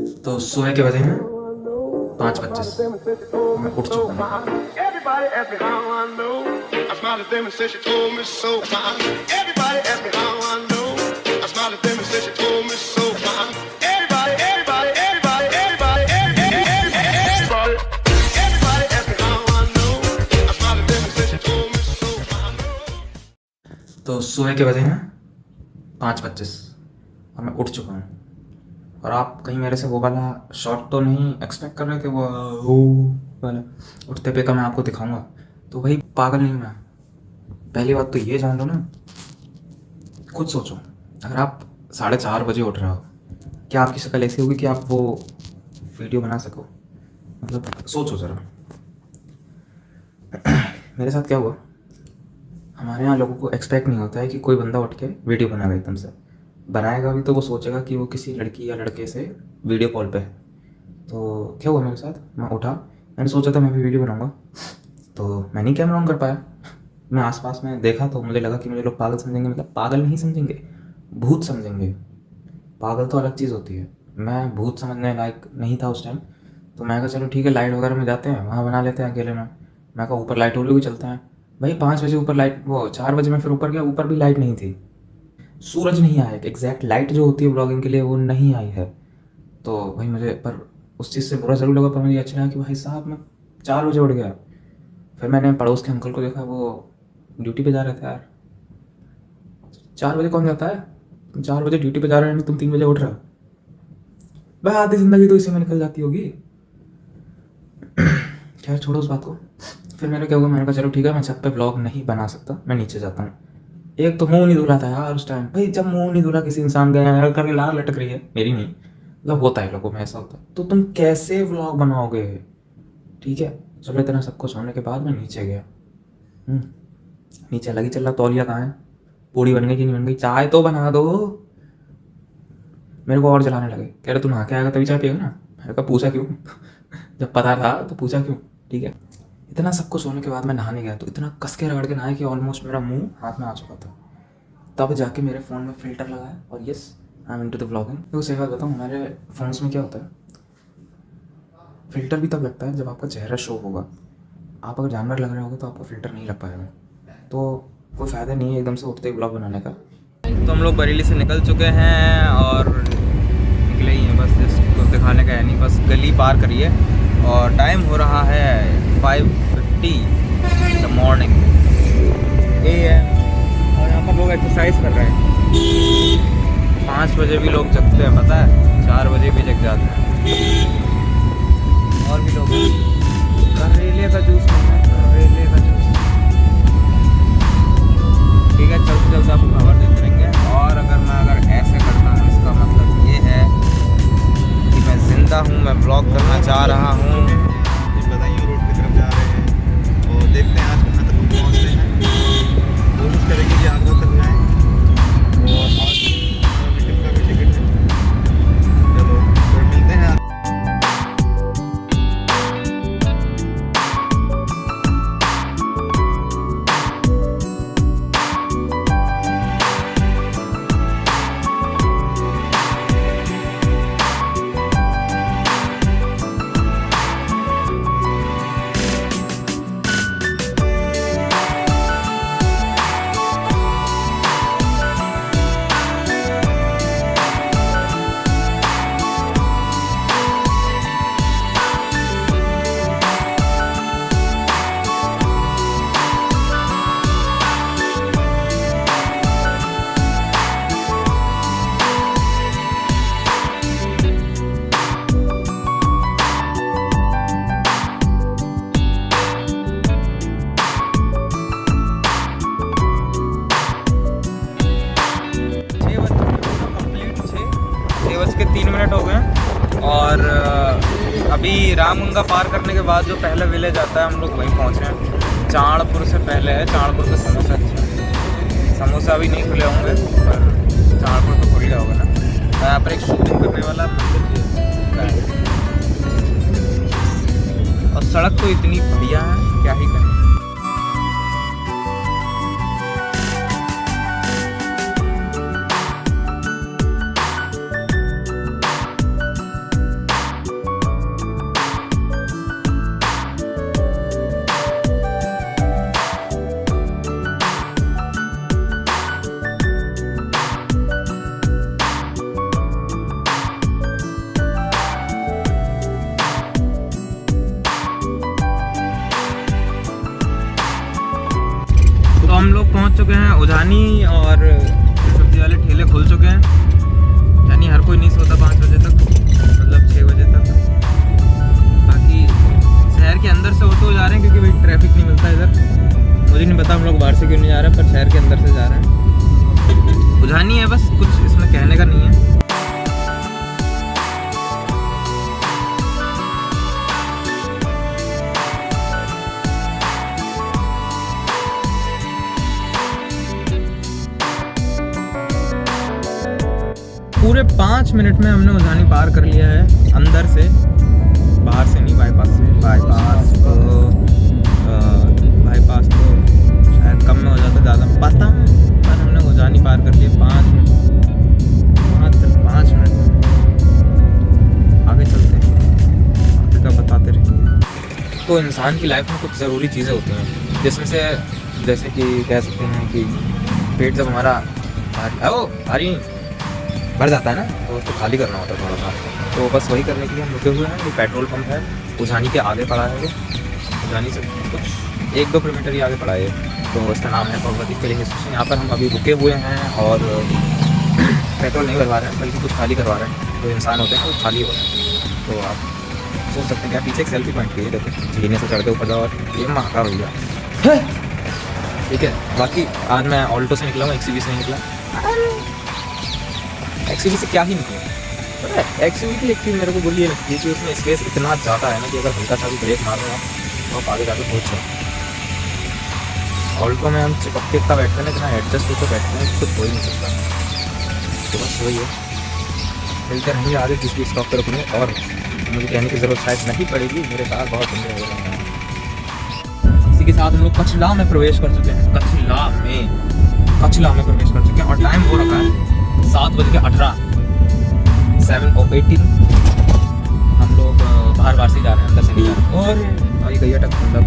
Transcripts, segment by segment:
तो सुबह के बजे हैं 5:25। मैं उठ चुका हूँ। Everybody ask me how I know. I smiled at them and said she told me so. Everybody ask me how I know. I smiled at them and said she told me so. Everybody ask me how I know. I smiled at them and said she told me so. तो सुबह के बजे हैं 5:25 और मैं उठ चुका हूँ। और आप कहीं मेरे से वो वाला शॉट तो नहीं एक्सपेक्ट कर रहे थे, वो वाला उठते पे का मैं आपको दिखाऊंगा। तो वही पागल नहीं मैं। पहली बात तो ये जान लो ना, खुद सोचो, अगर आप 4:30 बजे उठ रहे हो, क्या आपकी शक्ल ऐसी होगी कि आप वो वीडियो बना सको? मतलब सोचो ज़रा। मेरे साथ क्या हुआ, हमारे यहाँ लोगों को एक्सपेक्ट नहीं होता है कि कोई बंदा उठ के वीडियो बनाएगा। एकदम से बनाएगा भी तो वो सोचेगा कि वो किसी लड़की या लड़के से वीडियो कॉल पे है। तो क्या हुआ मेरे साथ, मैं उठा, मैंने सोचा था मैं भी वीडियो बनाऊंगा, तो मैं नहीं कैमरा ऑन कर पाया। मैं आसपास में देखा तो मुझे लगा कि मुझे लोग पागल समझेंगे। मतलब पागल नहीं समझेंगे, भूत समझेंगे। पागल तो अलग चीज़ होती है। मैं भूत समझने लायक नहीं था उस टाइम। तो मैं कहा चलो ठीक है, लाइट वगैरह में जाते हैं, वहाँ बना लेते हैं अकेले में। मैं कहा ऊपर लाइट होली भी चलते हैं। भाई 5 बजे ऊपर लाइट, वो 4 बजे मैं फिर ऊपर गया, ऊपर भी लाइट नहीं थी। सूरज नहीं आया, एग्जैक्ट लाइट जो होती है ब्लॉगिंग के लिए वो नहीं आई है। तो भाई मुझे पर उस चीज़ से बुरा ज़रूर लगा, पर मुझे अच्छा लगा कि भाई साहब मैं 4 बजे उठ गया। फिर मैंने पड़ोस के अंकल को देखा, वो ड्यूटी पे जा रहे थे। यार 4 बजे कौन जाता है? तुम 4 बजे ड्यूटी पे जा रहे हो, तुम 3 बजे उठ रहे हो। भाई आधी ज़िंदगी तो इसी में निकल जाती होगी। खैर छोड़ो उस बात को। फिर मैंने क्या हुआ, मैंने कहा चलो ठीक है, मैं छत पे ब्लॉग नहीं बना सकता, मैं नीचे जाता हूँ। एक तो मुंह नहीं धुला था यार उस टाइम। भाई जब मुंह नहीं धुला किसी इंसान का करके लार लटक रही है, मेरी नहीं, मतलब होता है लोगों में, ऐसा होता है, तो तुम कैसे व्लॉग बनाओगे? ठीक है, चलो इतना सब कुछ होने के बाद मैं नीचे गया। नीचे लगी चल रहा, तौलिया कहाँ है, पूड़ी बन गई कि नहीं बन गई, चाय तो बना दो। मेरे को और जलाने लगे, कह रहे तू नहा के आएगा तभी चाय पिएगा ना। मैंने कहा पूछा क्यों? जब पता था तो पूछा क्यों? ठीक है, इतना सब कुछ होने के बाद मैं नहाने गया तो इतना कस के रगड़ के नहाया कि ऑलमोस्ट मेरा मुंह हाथ में आ चुका था। तब जाके मेरे फ़ोन में फ़िल्टर लगाया और yes, I am into the vlogging. देखो सही बात बताऊँ, हमारे फ़ोन्स में क्या होता है, फ़िल्टर भी तब लगता है जब आपका चेहरा शो होगा। आप अगर जानवर लग रहे होगे तो आपका फ़िल्टर नहीं लग पाएगा। तो कोई फ़ायदा नहीं है एकदम से उठते ही ब्लॉग बनाने का। तो हम लोग बरेली से निकल चुके हैं और निकले ही हैं, बस कुछ दिखाने का है नहीं, बस गली पार करिए। और टाइम हो रहा है 5:50 द मॉर्निंग AM। और यहाँ पर लोग एक्सरसाइज कर रहे हैं। 5 बजे भी लोग जगते हैं, पता है, 4 बजे भी जग जाते हैं। और भी लोग करेले का जूस पीना है, करेले का जूस। ठीक है, चलते चलते आपको खबर देते रहेंगे। और अगर ऐसे करता हूँ, इसका मतलब ये है कि मैं ज़िंदा हूँ, मैं ब्लॉग करना चाह रहा हूँ। बदायूं रोड की तरफ जा रहे हैं और देखते हैं आज कहाँ तक हम पहुँचते हैं। कोशिश करेंगे कि आगरा तक जाएँ। और आज टिकट का भी टिकट है। चलो फिर मिलते हैं। हो गए। और अभी रामगंगा पार करने के बाद जो पहला विलेज आता है हम लोग वहीं पहुँचे हैं। चाणपुर से पहले है, चाणपुर का समोसा अच्छा, समोसा अभी नहीं खुले होंगे पर चाणपुर तो खुल गया होगा ना। तो यहाँ पर एक शूटिंग करने वाला और सड़क तो इतनी बढ़िया है, क्या ही कहें। पहुंच चुके हैं उजानी और सब्जी वाले ठेले खुल चुके हैं, यानी हर कोई नहीं सोता 5 बजे तक, मतलब 6 बजे तक। बाकी शहर के अंदर से होते हुए जा रहे हैं क्योंकि भाई ट्रैफिक नहीं मिलता इधर। मुझे नहीं पता हम लोग बाहर से क्यों नहीं जा रहे हैं, पर शहर के अंदर से जा रहे हैं। उजानी है बस, कुछ इसमें कहने का नहीं है। पूरे 5 मिनट में हमने उजानी पार कर लिया है, अंदर से, बाहर से नहीं, बाईपास से। बाईपास तो शायद कम में हो जाता, ज़्यादा पता, पर हमने उजानी पार कर लिया 5 मिनट, मात्र 5 मिनट में। आगे चलते हैं, आगे का बताते रहेंगे। तो इंसान की लाइफ में कुछ ज़रूरी चीज़ें होती हैं, जिसमें से जैसे कि कह सकते हैं कि पेट जब हमारा भारी भर जाता है ना, तो उसको खाली करना होता है थोड़ा सा। तो बस वही करने के लिए हम रुके हुए हैं। ये पेट्रोल पंप है, उजानी के आगे पड़ा है, उजानी से कुछ 1-2 किलोमीटर ही आगे पड़ा है। तो इसका नाम है भगवती फिलिंग स्टेशन। यहाँ पर हम अभी रुके हुए हैं और पेट्रोल नहीं भरवा रहे हैं, बल्कि कुछ खाली करवा रहे हैं। जो इंसान होते हैं वो खाली हो रहे हैं। तो आप सोच सकते हैं क्या, पीछे एक सेल्फी पॉइंट की है, देखो झीने से चढ़ के ऊपर जाओ और ये महंगा भैया, ठीक है। बाकी आज मैं ऑल्टो से निकला हूँ, XUV से नहीं निकला। XUV से क्या ही निकला, पता है XUV की एक चीज़ मेरे को बोली है कि उसमें स्पेस इतना ज़्यादा है ना कि अगर हल्का सा भी ब्रेक मार रहे हैं तो आप आगे जाकर पहुँच जाओ। ऑल्टो में हम चिपक के इतना बैठते हैं ना, इतना एडजस्ट होकर बैठते हैं, कुछ हो ही नहीं सकता। तो बस वही है, मिलते रहेंगे आगे किसी स्टॉप पर रुकने, और मुझे कहने की ज़रूरत शायद नहीं पड़ेगी, मेरे साथ बहुत सुंदर हो रहे हैं। इसी के साथ हम लोग कचला में प्रवेश कर चुके हैं, कचला में प्रवेश कर चुके हैं, और टाइम हो रखा है 7:18, 7:18। हम लोग बाहर से जा रहे हैं, अंदर से नहीं जा रहे। और आई गई टक, मतलब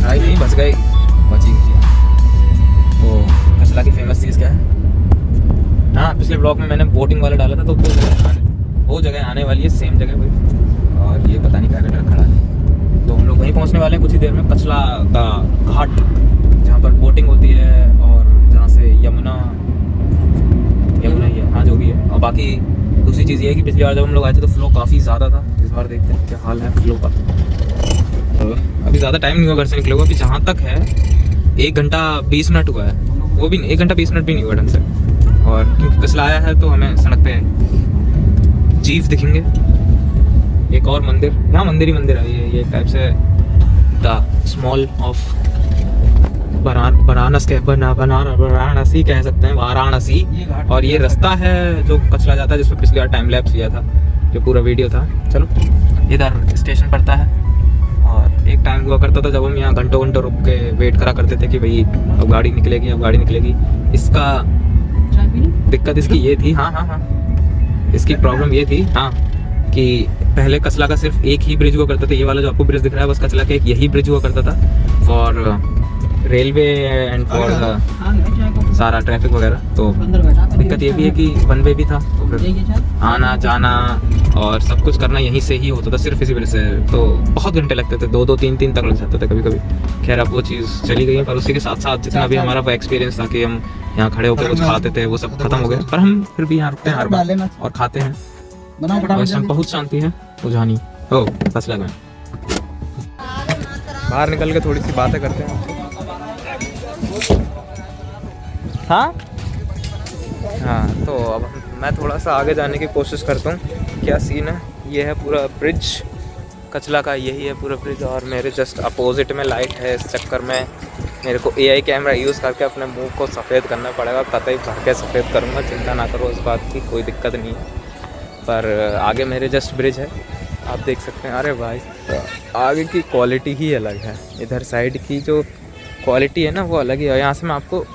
आई नहीं, बच गई, बची गई। तो कचला की फेमस चीज़ क्या है? हाँ, पिछले ब्लॉग में मैंने बोटिंग वाला डाला था, तो वो जगह आने वाली है, सेम जगह भाई। और ये पता नहीं क्या ट्रक खड़ा है, तो हम लोग वहीं पहुँचने वाले हैं कुछ ही देर में। कचला का घाट, जहाँ पर बोटिंग होती है और जहाँ से यमुना ही है, हाँ जो भी है। और बाकी दूसरी चीज़ ये है कि पिछली बार जब हम लोग आए थे तो फ्लो काफ़ी ज़्यादा था, इस बार देखते हैं क्या हाल है फ्लो का। तो अभी ज़्यादा टाइम नहीं हुआ घर से निकले हुआ, अभी जहाँ तक है 1 घंटा 20 मिनट हुआ है, वो भी 1 घंटा 20 मिनट भी नहीं हुआ ढंग से। और क्योंकि कचला आया है तो हमें सड़क पे जीव दिखेंगे, एक और मंदिर, यहाँ मंदिर ही मंदिर है, ये टाइप से द स्मॉल ऑफ वाराणसी कह सकते हैं, वाराणसी। और ये रास्ता है जो कचला जाता है, जिसमें पिछली बार टाइम लैप्स लिया था, जो पूरा वीडियो था। चलो, इधर स्टेशन पड़ता है। और एक टाइम हुआ करता था जब हम यहाँ घंटों रुक के वेट करा करते थे कि भाई अब गाड़ी निकलेगी। इसका दिक्कत इसकी ये थी, हाँ, इसकी प्रॉब्लम ये थी, हाँ, कि पहले कचला का सिर्फ एक ही ब्रिज हुआ करता था। ये वाला जो आपको ब्रिज दिख रहा है, बस कचला का एक यही ब्रिज हुआ करता था फॉर रेलवे एंड फॉर सारा ट्रैफिक वगैरह। तो दिक्कत ये भी है कि 1 वे भी था, तो फिर आना जाना और सब कुछ करना यहीं से ही होता था, सिर्फ इसी वजह से। तो बहुत घंटे लगते थे, 2 3 तक लग जाते थे कभी कभी। खैर अब वो चीज़ चली गई है, पर उसी के साथ साथ जितना भी हमारा वो एक्सपीरियंस था कि हम यहाँ खड़े होकर कुछ खाते थे, वो सब खत्म हो गया। पर हम फिर भी यहाँ रुकते हैं हर बार और खाते हैं, और इसमें बहुत शांति है। उजानी ओ बस लगा, बाहर निकल के थोड़ी सी बातें करते हैं। हाँ, तो अब मैं थोड़ा सा आगे जाने की कोशिश करता हूँ। क्या सीन है, ये है पूरा ब्रिज कचला का, यही है पूरा ब्रिज। और मेरे जस्ट अपोजिट में लाइट है, इस चक्कर में मेरे को AI कैमरा यूज़ करके अपने मुंह को सफ़ेद करना पड़ेगा। कतई भर के सफ़ेद करूँगा, चिंता ना करो, इस बात की कोई दिक्कत नहीं है। पर आगे मेरे जस्ट ब्रिज है, आप देख सकते हैं। अरे भाई, आगे की क्वालिटी ही अलग है, इधर साइड की जो क्वालिटी है ना वो अलग ही है। यहाँ से मैं आपको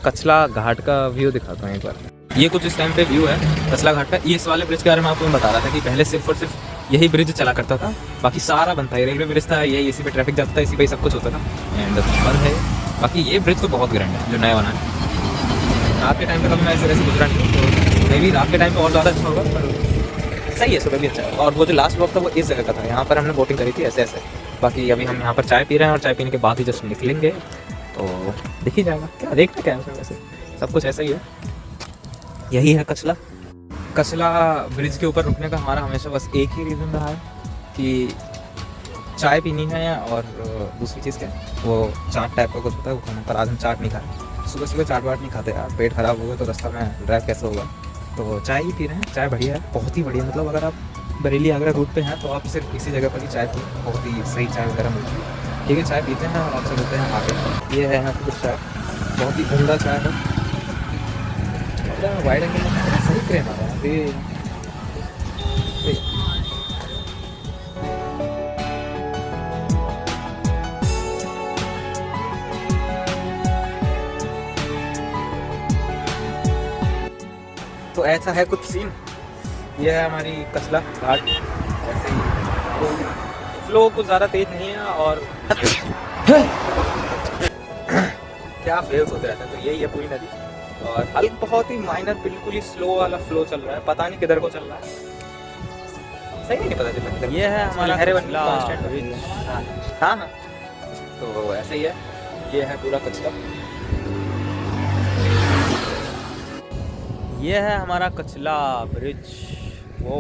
कचला घाट का व्यू दिखाता हूँ एक बार। ये कुछ इस टाइम पे व्यू है कचला घाट का। ये इस वाले ब्रिज के बारे में आपको मैं बता रहा था कि पहले सिर्फ और सिर्फ यही ब्रिज चला करता था, बाकी सारा बंद था। ये रेलवे ब्रिज था, यही इसी पे ट्रैफिक जाता था, इसी पे सब कुछ होता था। एंड बंद है। बाकी ये ब्रिज तो बहुत ग्रैंड है जो नया बना है। रात के टाइम पे कभी मैं इस तरह से गुजरा नहीं, तो मे भी रात के टाइम पे और ज़्यादा अच्छा होगा, पर सही है, सुबह भी अच्छा है। और वो जो लास्ट ब्लॉक था वो इस जगह का था, यहाँ पर हमने बोटिंग करी थी ऐसे। बाकी अभी हम यहाँ पर चाय पी रहे हैं और चाय पीने के बाद ही जस्ट निकलेंगे। तो दिख ही जाएगा, क्या देखते क्या है वैसे सब कुछ ऐसा ही है। यही है कचला। कचला ब्रिज के ऊपर रुकने का हमारा हमेशा बस एक ही रीज़न रहा है कि चाय पीनी है, और दूसरी चीज़ क्या है वो चाट टाइप का कुछ होता है वो खाना, पर आज हम चाट नहीं खाए। सुबह सुबह चाट वाट नहीं खाते यार, पेट खराब होगा तो रास्ता में ड्राइव कैसे होगा। तो चाय ही पी रहे हैं। चाय बढ़िया है, बहुत ही बढ़िया। मतलब अगर आप बरेली आगरा रूट पे हैं तो आप सिर्फ इसी जगह पर ही चाय पी, बहुत ही सही चाय वगैरह मिलती है। ठीक है, चाय पीते हैं और आपसे मिलते हैं आगे। ये है यहाँ पर कुछ चाय, बहुत ही उम्दा चाय है। वाइड एंगल में सही क्रेम आ रहा है। तो ऐसा है कुछ सीन। ये है हमारी कचला घाट। ऐसे ही तो फ्लो कुछ ज़्यादा तेज नहीं है और क्या फेल्स होते रहते हैं। तो यही है पूरी नदी, और हल्का बहुत ही माइनर बिल्कुल ही स्लो वाला फ्लो चल रहा है, पता नहीं किधर को चल रहा है, सही नहीं पता चल रहा। ये है हमारा कचला। हाँ हाँ, तो ऐसे ही है। ये है पूरा कचरा। ये है हमारा कचला ब्रिज। वो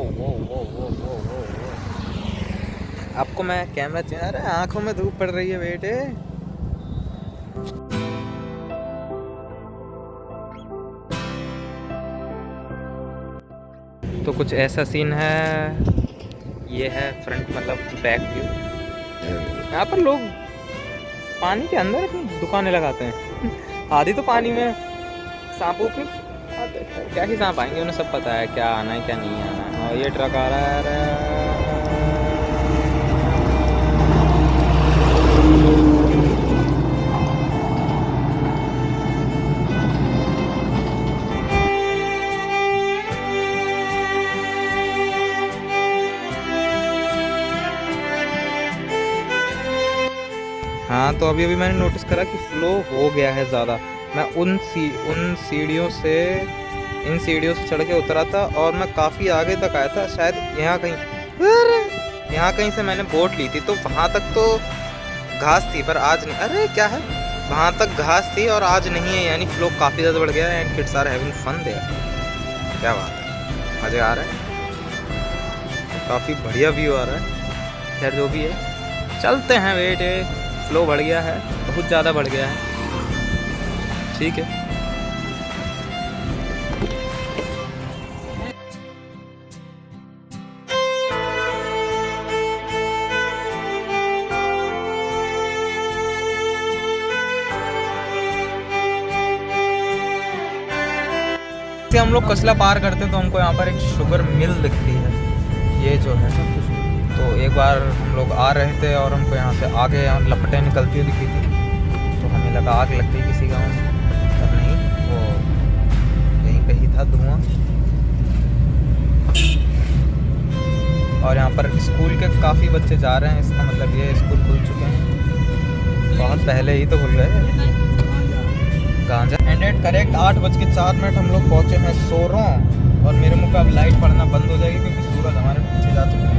आपको मैं कैमरा चेंज, अरे आंखों में धूप पड़ रही है बेटे। तो कुछ ऐसा सीन है। ये है फ्रंट मतलब बैक व्यू। यहाँ पर लोग पानी के अंदर अपनी दुकानें लगाते हैं। आधी तो पानी में सांपों की क्या ही सांप आएंगे, उन्हें सब पता है क्या आना है क्या नहीं आना है। और ये ट्रक आ रहा है। हाँ, तो अभी मैंने नोटिस करा कि फ्लो हो गया है ज़्यादा। मैं इन सीढ़ियों से चढ़ के उतरा था और मैं काफ़ी आगे तक आया था। शायद यहाँ कहीं से मैंने बोट ली थी, तो वहाँ तक तो घास थी पर आज नहीं। अरे क्या है, वहाँ तक घास थी और आज नहीं है, यानी फ्लो काफ़ी ज़्यादा बढ़ गया है। And kids are having fun there. क्या बात है, मज़े आ रहे हैं, काफ़ी बढ़िया व्यू आ रहा है। खैर जो भी है, चलते हैं बेटे। फ्लो बढ़ गया है, बहुत ज़्यादा बढ़ गया है। ठीक है, हम लोग कचला पार करते तो हमको यहाँ पर एक शुगर मिल दिखती है, ये जो है। तो एक बार हम लोग आ रहे थे और हमको यहाँ से आगे यहाँ लपटें निकलती हुई दिखी थी, तो हमें लगा आग लग गई किसी गाँव में, पर नहीं, वो यहीं पे ही था धुआं। और यहाँ पर स्कूल के काफ़ी बच्चे जा रहे हैं, इसका मतलब ये स्कूल खुल चुके हैं, बहुत पहले ही तो खुल गए गांजा। एंड एट करेक्ट 8:04 हम लोग पहुँचे हैं सोरों, और मेरे मुँह पे अब लाइट पड़ना बंद हो जाएगी क्योंकि सूरज हमारे पीछे जा चुका है।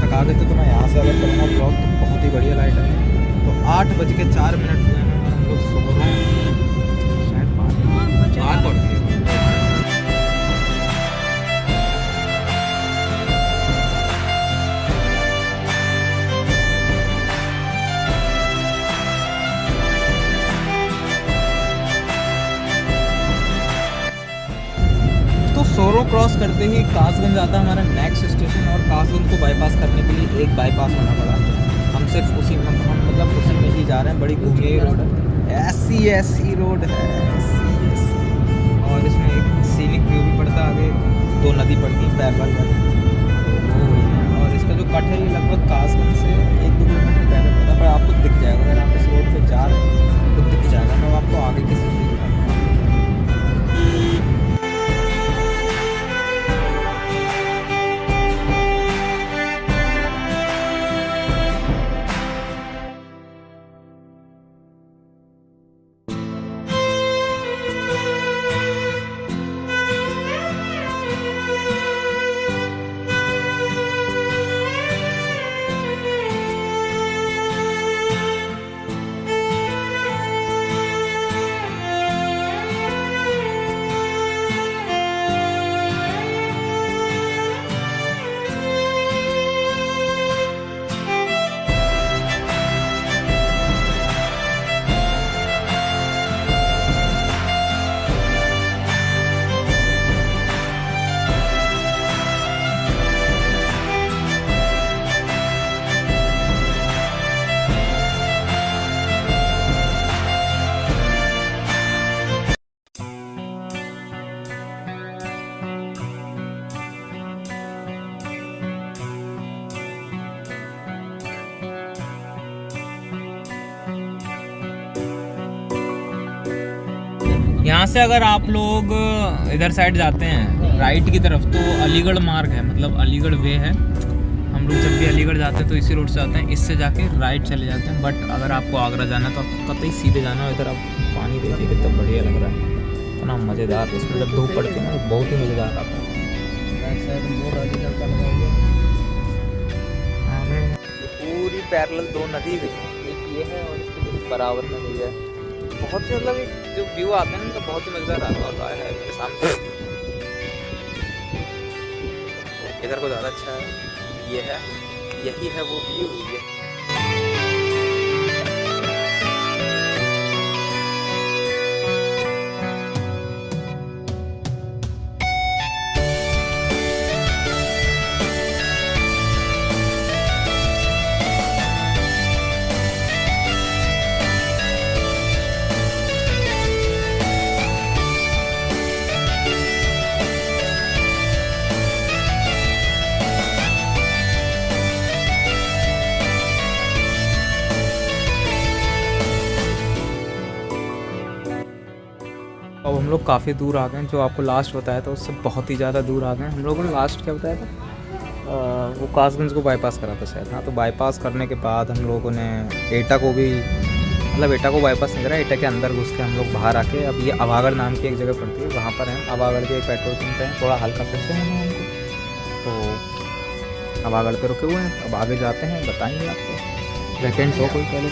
तक आ गए थे तो मैं यहाँ से अगर करूँगा ब्लॉग तो बहुत ही बढ़िया लाइट है। तो 8:04 हुए हैं और हम लोग सोरों शायद 8 पड़ गए। सोरो क्रॉस करते ही कासगंज आता है हमारा नेक्स्ट स्टेशन, और कासगंज को बाईपास करने के लिए एक बाईपास होना पड़ा। हम सिर्फ उसी में मतलब उसी में ही जा रहे हैं। बड़ी घूमी रोड है, ऐसी रोड है, और इसमें एक सीनिक व्यू भी पड़ता है। आगे 2 नदी पड़ती है पैरल में, और इसका जो कट है ये लगभग कासगंज से 1-2 किलोमीटर पहले पड़ता है, पर आपको दिख जाएगा अगर आप इस रोड पर जा रहे हैं तो दिख जाएगा। मैं आपको आगे किसी भी यहाँ से अगर आप लोग इधर साइड जाते हैं राइट की तरफ तो अलीगढ़ मार्ग है, मतलब अलीगढ़ वे है। हम लोग जब भी अलीगढ़ जाते हैं तो इसी रोड से आते हैं, इससे जाके राइट चले जाते हैं। बट अगर आपको आगरा जाना है तो आपको कतई सीधे जाना है। इधर आप पानी देखिए कितना बढ़िया लग रहा है, इतना मज़ेदार। इसमें जब धूप पड़ती है ना तो बहुत ही मज़ेदार आता है। पूरी पैरेलल दो नदी गई, एक ये है और इसके बराबर में गई है। बहुत ही मतलब एक जो व्यू आता है ना तो बहुत ही मज़ेदार आता है मेरे सामने। इधर को ज़्यादा अच्छा है, ये है, यही है वो व्यू। ये अब हम लोग काफ़ी दूर आ गए हैं। जो आपको लास्ट बताया था उससे बहुत ही ज़्यादा दूर आ गए हैं। हम लोगों ने लास्ट क्या बताया था, वो कासगंज को बाईपास करा था शायद। हाँ, तो बाईपास करने के बाद हम लोगों ने एटा को भी, मतलब एटा को बाईपास नहीं करा, एटा के अंदर घुस के हम लोग बाहर आके अब ये अभागढ़ नाम की एक जगह पड़ती है, वहाँ पर हैं। अभागढ़ के एक पेट्रोल पंप है, थोड़ा हल्का फिरते हैं हमको, तो अभागढ़ पे रुके हुए हैं। अब आगे जाते हैं, बताएंगे आपको। वैकेंट हो कोई पहले।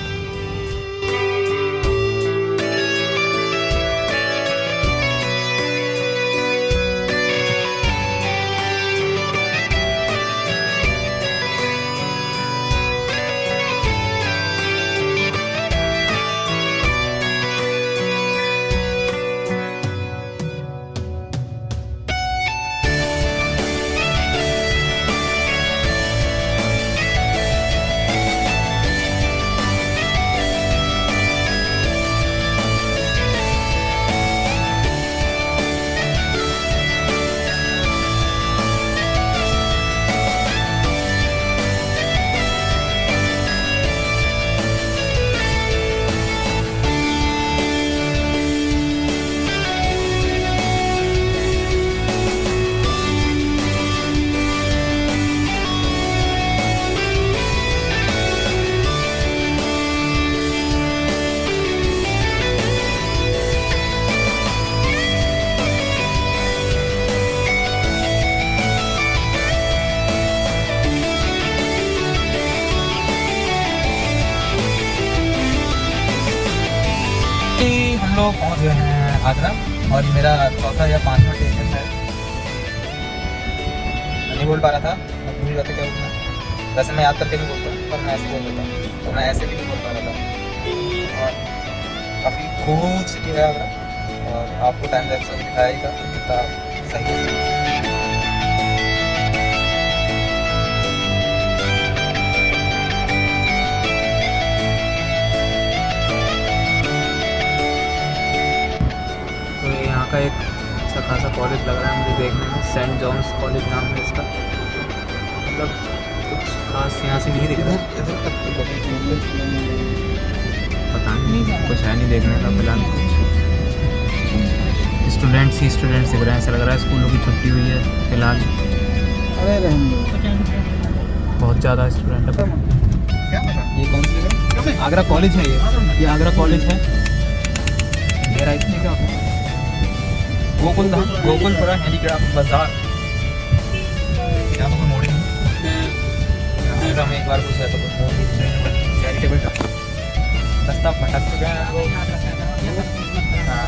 हम लोग पहुँच गए हैं आगरा, और मेरा चौथा या पाँचवा स्टेशन है। नहीं बोल पा रहा था, अब भूल जाते क्या बोलना। वैसे मैं याद करके नहीं बोलता, पर मैं ऐसे बोल देता हूँ, तो मैं ऐसे भी नहीं बोल पा रहा था। और काफ़ी कूल सिटी है आगरा, और आपको टाइम लैप्स में दिखाएगा कितना सही है। का एक अच्छा खासा कॉलेज लग रहा है मुझे देखने में, सेंट जॉन्स कॉलेज नाम है इसका। मतलब कुछ खास यहाँ से नहीं दिख रहा, पता नहीं कुछ है नहीं देखने का फिलहाल। कुछ स्टूडेंट्स ही स्टूडेंट्स दिख रहे हैं, ऐसा लग रहा है स्कूलों की छुट्टी हुई है फिलहाल। बहुत ज़्यादा स्टूडेंट है। ये कौन सी है? आगरा कॉलेज है ये आगरा कॉलेज है। देर आई थी क्या गोकुल धाम, गोकुलपुरा हैंडीक्राफ्ट बाजार। यहाँ तो कोई मोड़ ही नहीं। हम एक बार कुछ है तो मोड़ नहीं, चैरिटेबल रास्ता भटक चुके हैं। हाँ,